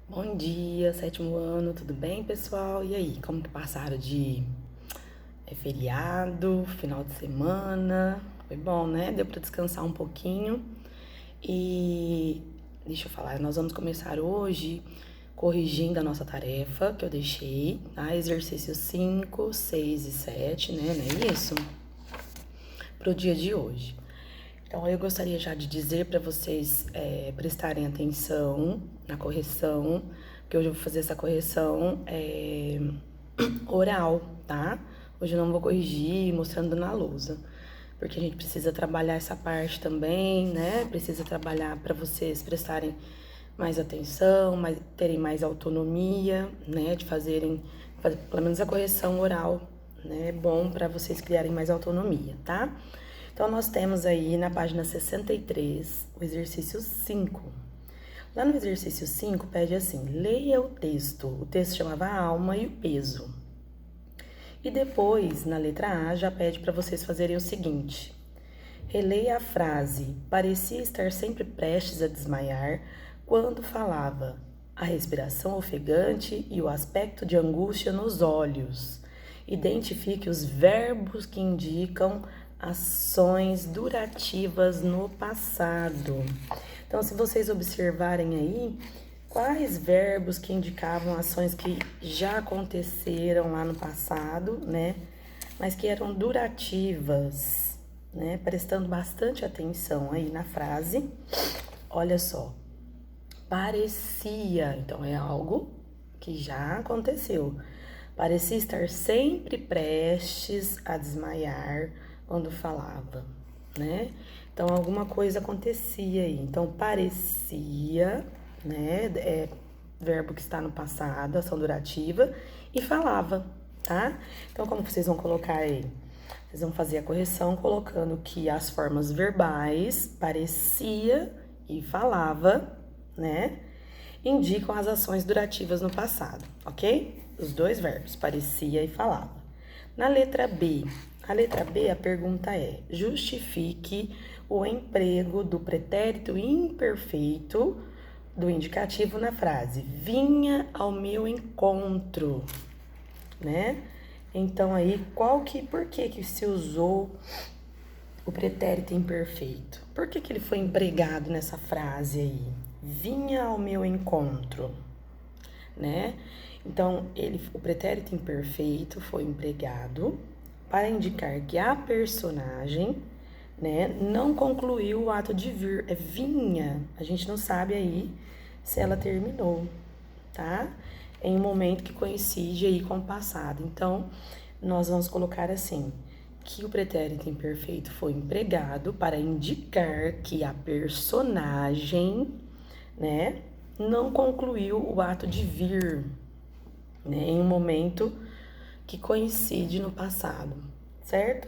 Bom dia, sétimo ano, tudo bem, pessoal? E aí, como que passaram de feriado, final de semana? Foi bom, né? Deu para descansar um pouquinho. E deixa eu falar, nós vamos começar hoje corrigindo a nossa tarefa que eu deixei, tá? Exercícios 5, 6 e 7, né? Não é isso? Para o dia de hoje. Então, eu gostaria já de dizer para vocês prestarem atenção na correção, que hoje eu vou fazer essa correção oral, tá? Hoje eu não vou corrigir mostrando na lousa, porque a gente precisa trabalhar essa parte também, né? Precisa trabalhar para vocês prestarem mais atenção, terem mais autonomia, né? De fazer pelo menos a correção oral, né? É bom para vocês criarem mais autonomia, tá? Então, nós temos aí na página 63 o exercício 5. Lá no exercício 5 pede assim: leia o texto. O texto chamava a alma e o peso. E depois, na letra A, já pede para vocês fazerem o seguinte: releia a frase: parecia estar sempre prestes a desmaiar quando falava, a respiração ofegante e o aspecto de angústia nos olhos. Identifique os verbos que indicam ações durativas no passado. Então, se vocês observarem aí, quais verbos que indicavam ações que já aconteceram lá no passado, né? Mas que eram durativas, né? Prestando bastante atenção aí na frase. Olha só, parecia, então é algo que já aconteceu. Parecia estar sempre prestes a desmaiar quando falava, né? Então alguma coisa acontecia aí. Então parecia, né? Verbo que está no passado, ação durativa, e falava, tá? Então como vocês vão colocar aí? Vocês vão fazer a correção colocando que as formas verbais parecia e falava, né? Indicam as ações durativas no passado, ok? Os dois verbos, parecia e falava. Na letra B, a pergunta é: justifique o emprego do pretérito imperfeito do indicativo na frase vinha ao meu encontro, né? Então aí, por que se usou o pretérito imperfeito? Por que ele foi empregado nessa frase aí? Vinha ao meu encontro, né? Então, o pretérito imperfeito foi empregado para indicar que a personagem, né, não concluiu o ato de vir, vinha. A gente não sabe aí se ela terminou, tá? Em um momento que coincide aí com o passado. Então, nós vamos colocar assim: que o pretérito imperfeito foi empregado para indicar que a personagem, né, não concluiu o ato de vir, né, em um momento que coincide no passado, certo?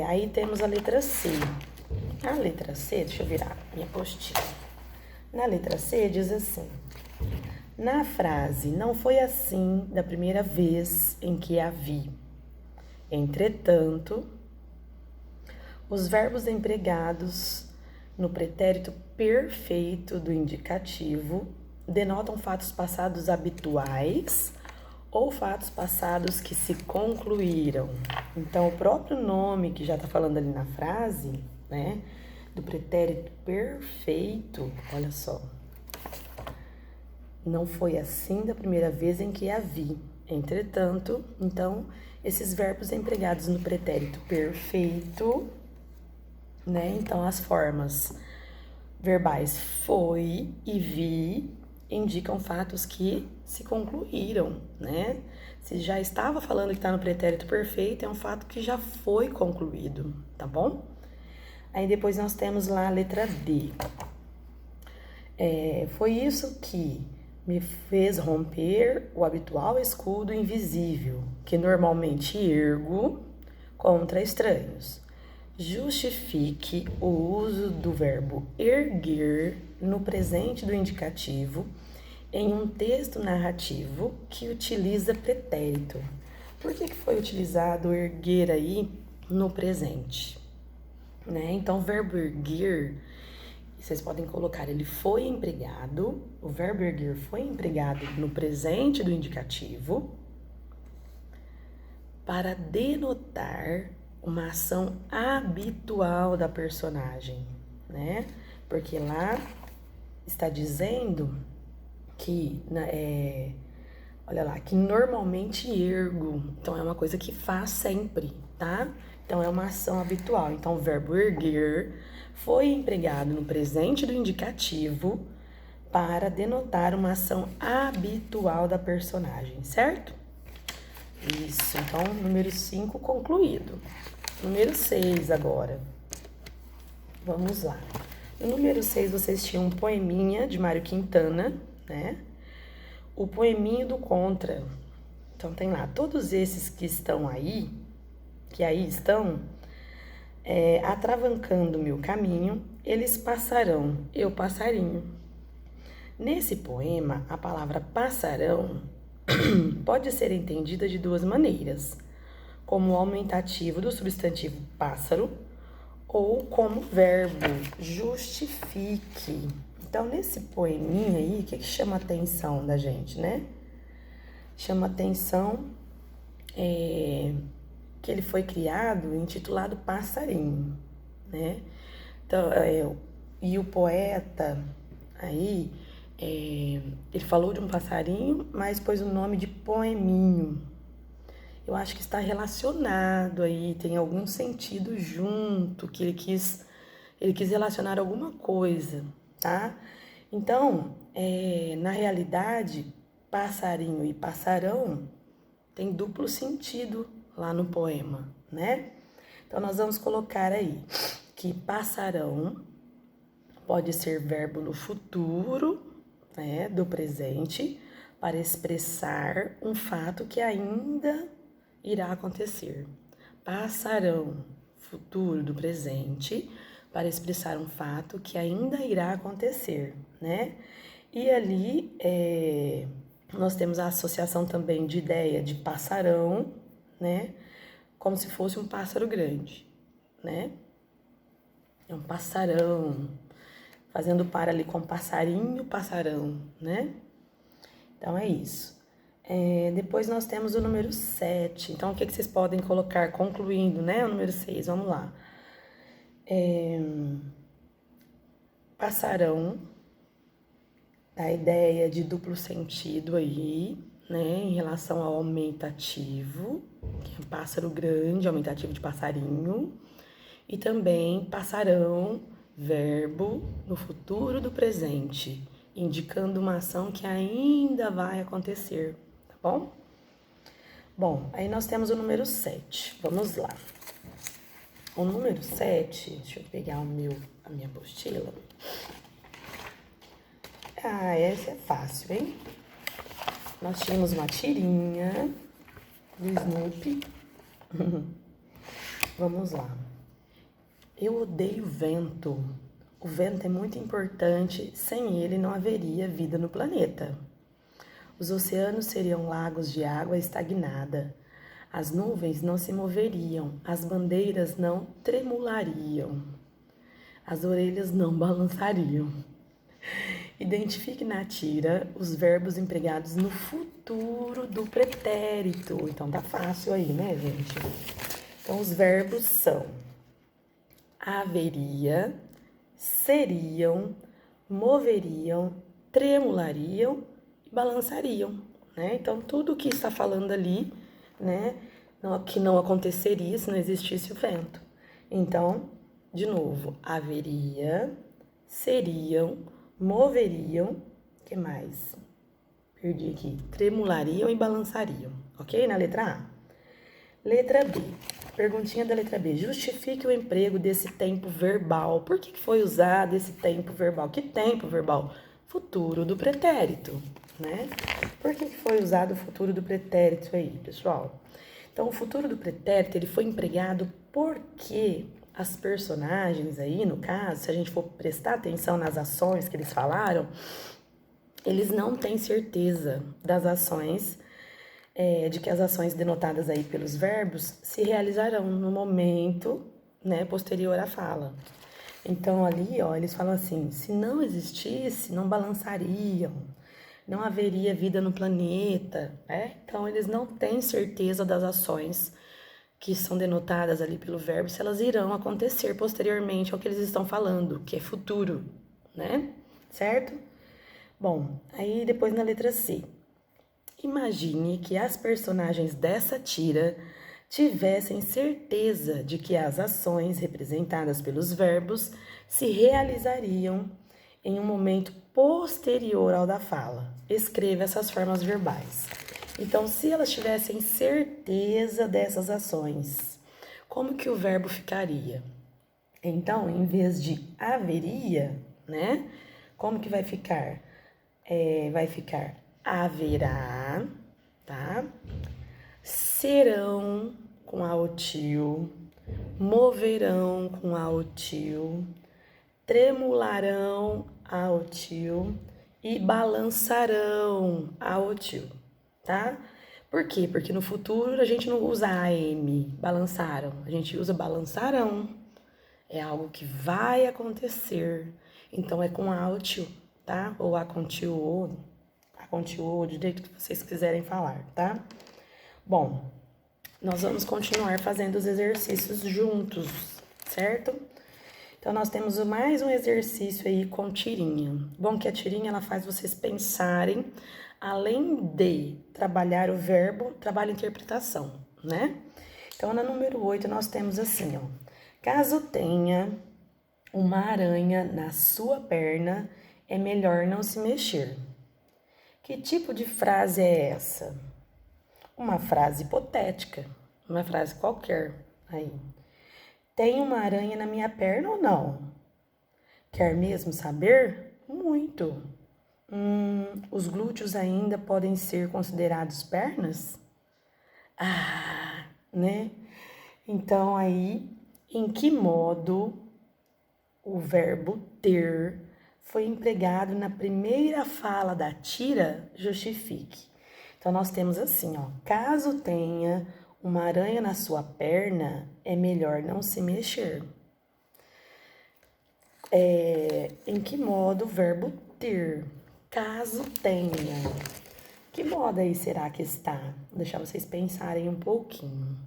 Aí temos a letra C. A letra C, deixa eu virar minha postilha. Na letra C diz assim: na frase, não foi assim da primeira vez em que a vi. Entretanto, os verbos empregados no pretérito perfeito do indicativo denotam fatos passados habituais ou fatos passados que se concluíram. Então, o próprio nome que já está falando ali na frase, né, do pretérito perfeito, olha só. Não foi assim da primeira vez em que a vi. Entretanto, então, esses verbos empregados no pretérito perfeito, né? Então, as formas verbais foi e vi indicam fatos que se concluíram, né? Se já estava falando que está no pretérito perfeito, é um fato que já foi concluído, tá bom? Aí depois nós temos lá a letra D. Foi isso que me fez romper o habitual escudo invisível, que normalmente ergo contra estranhos. Justifique o uso do verbo erguer no presente do indicativo em um texto narrativo que utiliza pretérito. Por que foi utilizado o erguer aí no presente? Né? Então, o verbo erguer Vocês podem colocar, ele foi empregado, o verbo erguer foi empregado no presente do indicativo para denotar uma ação habitual da personagem, né? Porque lá está dizendo que, olha lá, que normalmente ergo. Então, é uma coisa que faz sempre, tá? Então, é uma ação habitual. Então, o verbo erguer foi empregado no presente do indicativo para denotar uma ação habitual da personagem, certo? Isso, então, número 5 concluído. Número 6 agora. Vamos lá. No número 6, vocês tinham um poeminha de Mário Quintana, né? O poeminho do contra. Então, tem lá, todos esses que estão aí, que aí estão, atravancando meu caminho, eles passarão, eu passarinho. Nesse poema, a palavra passarão pode ser entendida de duas maneiras, como aumentativo do substantivo pássaro ou como verbo justifique. Então, nesse poeminha aí, o que chama a atenção da gente, né? Chama a atenção que ele foi criado intitulado Passarinho, né? Então, e o poeta aí, ele falou de um passarinho, mas pôs o nome de poeminho. Eu acho que está relacionado aí, tem algum sentido junto, que ele quis relacionar alguma coisa, tá? Então, na realidade, passarinho e passarão tem duplo sentido lá no poema, né? Então, nós vamos colocar aí que passarão pode ser verbo no futuro, né, do presente, para expressar um fato que ainda irá acontecer. Passarão, futuro do presente, para expressar um fato que ainda irá acontecer, né? E ali nós temos a associação também de ideia de passarão, né? Como se fosse um pássaro grande, né? É um passarão, fazendo par ali com passarinho, passarão, né? Então, é isso. Depois nós temos o número 7. Então, o que vocês podem colocar, concluindo, né? O número 6, vamos lá. Passarão, a ideia de duplo sentido aí, né? Em relação ao aumentativo, que é pássaro grande, aumentativo de passarinho. E também passarão, verbo no futuro do presente, indicando uma ação que ainda vai acontecer, tá bom? Bom, aí nós temos o número 7, vamos lá. O número 7, deixa eu pegar a minha apostila. Essa é fácil, hein? Nós tínhamos uma tirinha do Snoopy. Vamos lá. Eu odeio vento. O vento é muito importante, sem ele não haveria vida no planeta. Os oceanos seriam lagos de água estagnada. As nuvens não se moveriam, as bandeiras não tremulariam, as orelhas não balançariam. Identifique na tira os verbos empregados no futuro do pretérito. Então tá fácil aí, né, gente? Então os verbos são haveria, seriam, moveriam, tremulariam e balançariam, né? Então, tudo que está falando ali, né, que não aconteceria se não existisse o vento. Então, de novo, haveria, seriam, moveriam, que mais? Perdi aqui. Tremulariam e balançariam, ok? Na letra A. Letra B. Perguntinha da letra B. Justifique o emprego desse tempo verbal. Por que foi usado esse tempo verbal? Que tempo verbal? Futuro do pretérito, né? Por que foi usado o futuro do pretérito aí, pessoal? Então, o futuro do pretérito, ele foi empregado porque as personagens aí, no caso, se a gente for prestar atenção nas ações que eles falaram, eles não têm certeza das ações, de que as ações denotadas aí pelos verbos se realizarão no momento, né, posterior à fala. Então ali, ó, eles falam assim: se não existisse, não balançariam, não haveria vida no planeta, né? Então eles não têm certeza das ações que são denotadas ali pelo verbo, se elas irão acontecer posteriormente ao que eles estão falando, que é futuro, né? Certo? Bom, aí depois na letra C. Imagine que as personagens dessa tira tivessem certeza de que as ações representadas pelos verbos se realizariam em um momento posterior ao da fala. Escreva essas formas verbais. Então, se elas tivessem certeza dessas ações, como que o verbo ficaria? Então, em vez de haveria, né? Como que vai ficar? Vai ficar haverá, tá? Serão com a o tio, moverão com a o tio, tremularão a o tio e balançarão a o tio, tá? Por quê? Porque no futuro a gente não usa am, balançaram, a gente usa balançarão. É algo que vai acontecer. Então é com a o tio, tá? Ou a com tio, do jeito que vocês quiserem falar, tá? Bom, nós vamos continuar fazendo os exercícios juntos, certo? Então, nós temos mais um exercício aí com tirinha. Bom, que a tirinha, ela faz vocês pensarem, além de trabalhar o verbo, trabalha a interpretação, né? Então, na número 8, nós temos assim, ó. Caso tenha uma aranha na sua perna, é melhor não se mexer. Que tipo de frase é essa? Uma frase hipotética, uma frase qualquer aí. Tem uma aranha na minha perna ou não? Quer mesmo saber? Muito. Os glúteos ainda podem ser considerados pernas? Ah, né? Então aí, em que modo o verbo ter foi empregado na primeira fala da tira, justifique. Então, nós temos assim, ó. Caso tenha uma aranha na sua perna, é melhor não se mexer. Em que modo o verbo ter? Caso tenha. Que modo aí será que está? Vou deixar vocês pensarem um pouquinho.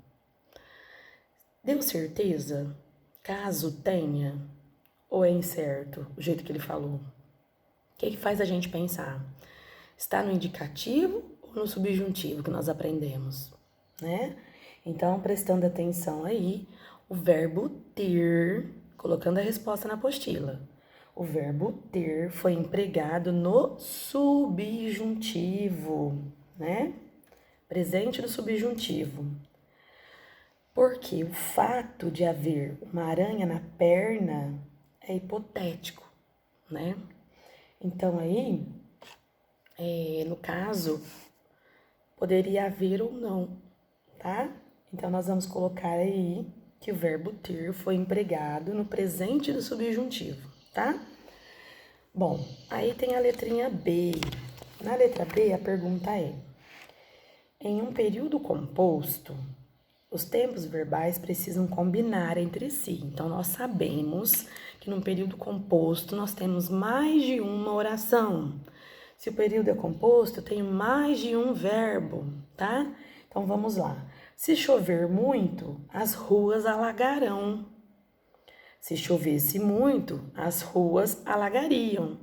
Deu certeza? Caso tenha? Ou é incerto o jeito que ele falou? O que faz a gente pensar? Está no indicativo ou no subjuntivo que nós aprendemos, né? Então, prestando atenção aí, o verbo ter, colocando a resposta na apostila. O verbo ter foi empregado no subjuntivo, né? Presente do subjuntivo. Porque o fato de haver uma aranha na perna é hipotético, né? Então aí, no caso, poderia haver ou não, tá? Então nós vamos colocar aí que o verbo ter foi empregado no presente do subjuntivo, tá? Bom, aí tem a letrinha B. Na letra B, a pergunta é: em um período composto, os tempos verbais precisam combinar entre si. Então, nós sabemos que num período composto nós temos mais de uma oração. Se o período é composto, eu tenho mais de um verbo, tá? Então, vamos lá. Se chover muito, as ruas alagarão. Se chovesse muito, as ruas alagariam.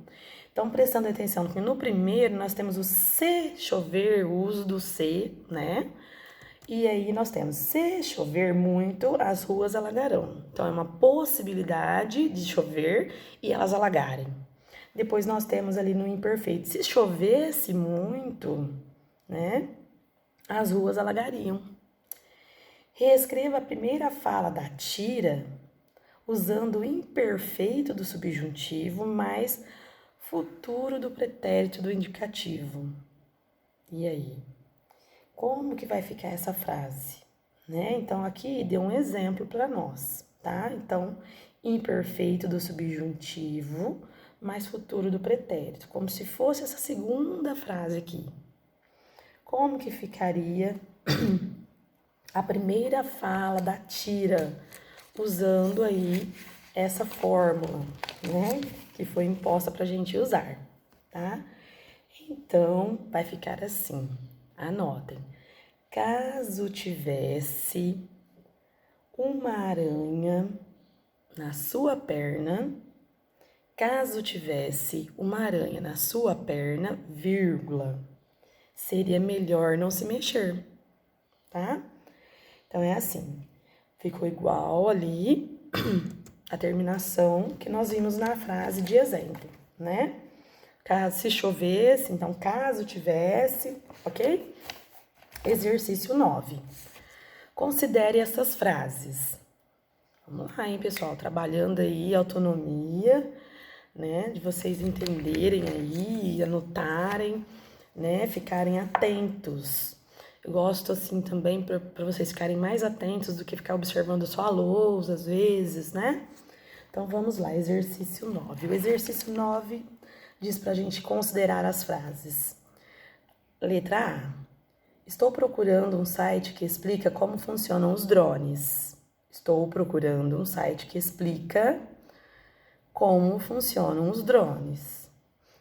Então, prestando atenção que no primeiro nós temos o se chover, o uso do se, né? E aí nós temos, se chover muito, as ruas alagarão. Então, é uma possibilidade de chover e elas alagarem. Depois nós temos ali no imperfeito, se chovesse muito, né, as ruas alagariam. Reescreva a primeira fala da tira usando o imperfeito do subjuntivo mais futuro do pretérito do indicativo. E aí? Como que vai ficar essa frase? Né? Então, aqui deu um exemplo para nós, tá? Então, imperfeito do subjuntivo mais futuro do pretérito, como se fosse essa segunda frase aqui. Como que ficaria a primeira fala da tira, usando aí essa fórmula, né? Que foi imposta pra gente usar, tá? Então, vai ficar assim. Anotem. Caso tivesse uma aranha na sua perna, caso tivesse uma aranha na sua perna, vírgula, seria melhor não se mexer, tá? Então, é assim. Ficou igual ali a terminação que nós vimos na frase de exemplo, né? Caso se chovesse, então caso tivesse, ok? Exercício 9. Considere essas frases. Vamos lá, hein, pessoal? Trabalhando aí autonomia, né? De vocês entenderem aí, anotarem, né? Ficarem atentos. Eu gosto, assim, também para vocês ficarem mais atentos do que ficar observando só a lousa, às vezes, né? Então, vamos lá, exercício 9. O exercício 9 diz pra gente considerar as frases. Letra A. Estou procurando um site que explica como funcionam os drones. Estou procurando um site que explica como funcionam os drones.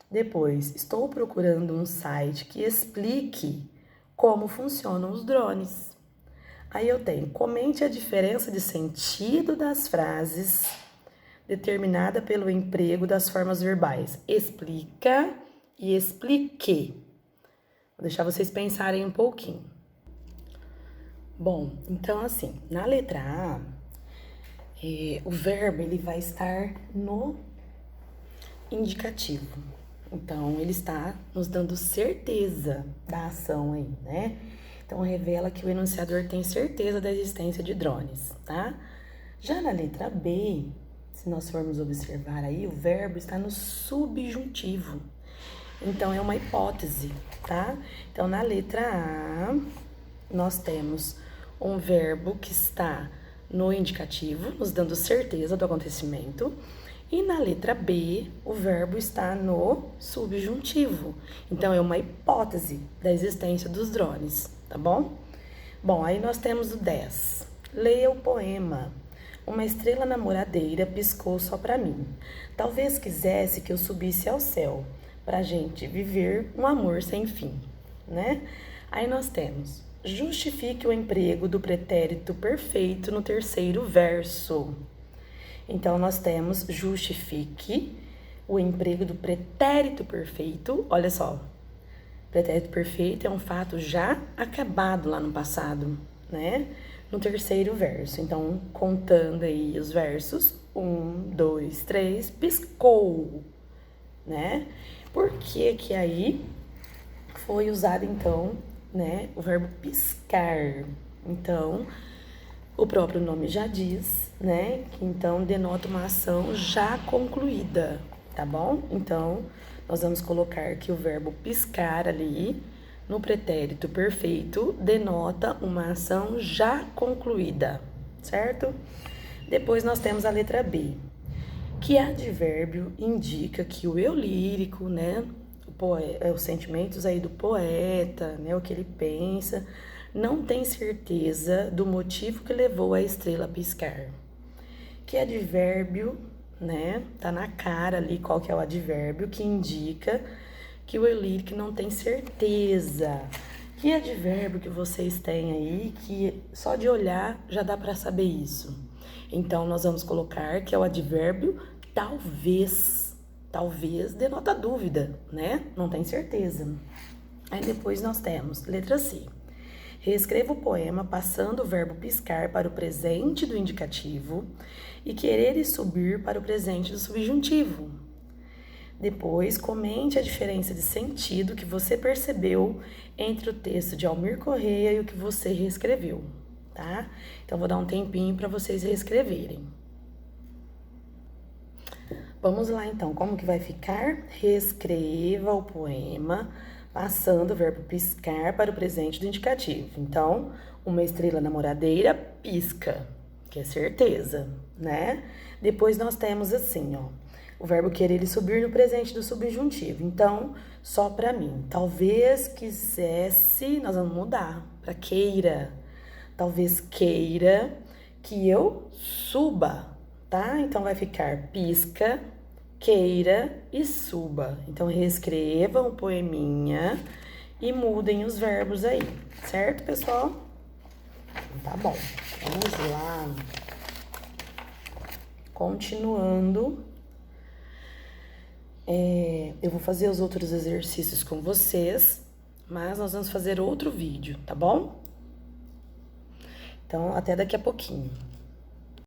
Depois, estou procurando um site que explique como funcionam os drones. Aí eu tenho, comente a diferença de sentido das frases determinada pelo emprego das formas verbais. Explica e explique. Vou deixar vocês pensarem um pouquinho. Bom, então assim, na letra A, o verbo ele vai estar no indicativo. Então, ele está nos dando certeza da ação aí, né? Então, revela que o enunciador tem certeza da existência de drones, tá? Já na letra B, se nós formos observar aí, o verbo está no subjuntivo. Então, é uma hipótese, tá? Então, na letra A, nós temos um verbo que está no indicativo, nos dando certeza do acontecimento. E na letra B, o verbo está no subjuntivo. Então, é uma hipótese da existência dos drones, tá bom? Bom, aí nós temos o 10. Leia o poema. Uma estrela namoradeira piscou só pra mim. Talvez quisesse que eu subisse ao céu, pra gente viver um amor sem fim, né? Aí nós temos, justifique o emprego do pretérito perfeito no terceiro verso. Então, nós temos justifique o emprego do pretérito perfeito. Olha só, pretérito perfeito é um fato já acabado lá no passado, né? No terceiro verso. Então, contando aí os versos, 1, 2, 3, piscou, né? Por que que aí foi usado, então, né, o verbo piscar? Então, o próprio nome já diz, né, que então denota uma ação já concluída, tá bom? Então, nós vamos colocar que o verbo piscar ali, no pretérito perfeito, denota uma ação já concluída, certo? Depois nós temos a letra B. Que advérbio indica que o eu lírico, né, os sentimentos aí do poeta, né, o que ele pensa, não tem certeza do motivo que levou a estrela a piscar. Que advérbio, né, tá na cara ali qual que é o advérbio que indica que o eu lírico não tem certeza. Que advérbio que vocês têm aí que só de olhar já dá para saber isso? Então, nós vamos colocar que é o advérbio talvez. Talvez denota dúvida, né? Não tem certeza. Aí depois nós temos letra C. Reescreva o poema passando o verbo piscar para o presente do indicativo e querer e subir para o presente do subjuntivo. Depois, comente a diferença de sentido que você percebeu entre o texto de Almir Correia e o que você reescreveu, tá? Então, vou dar um tempinho para vocês reescreverem. Vamos lá, então. Como que vai ficar? Reescreva o poema passando o verbo piscar para o presente do indicativo. Então, uma estrela namoradeira pisca, que é certeza, né? Depois nós temos assim, ó, o verbo querer e subir no presente do subjuntivo. Então, só para mim. Talvez quisesse, nós vamos mudar para queira. Talvez queira que eu suba. tá? Então, vai ficar pisca, queira e suba. Então, reescrevam o poeminha e mudem os verbos aí, certo, pessoal? Tá bom, vamos lá. Continuando, eu vou fazer os outros exercícios com vocês, mas nós vamos fazer outro vídeo, tá bom? Então, até daqui a pouquinho.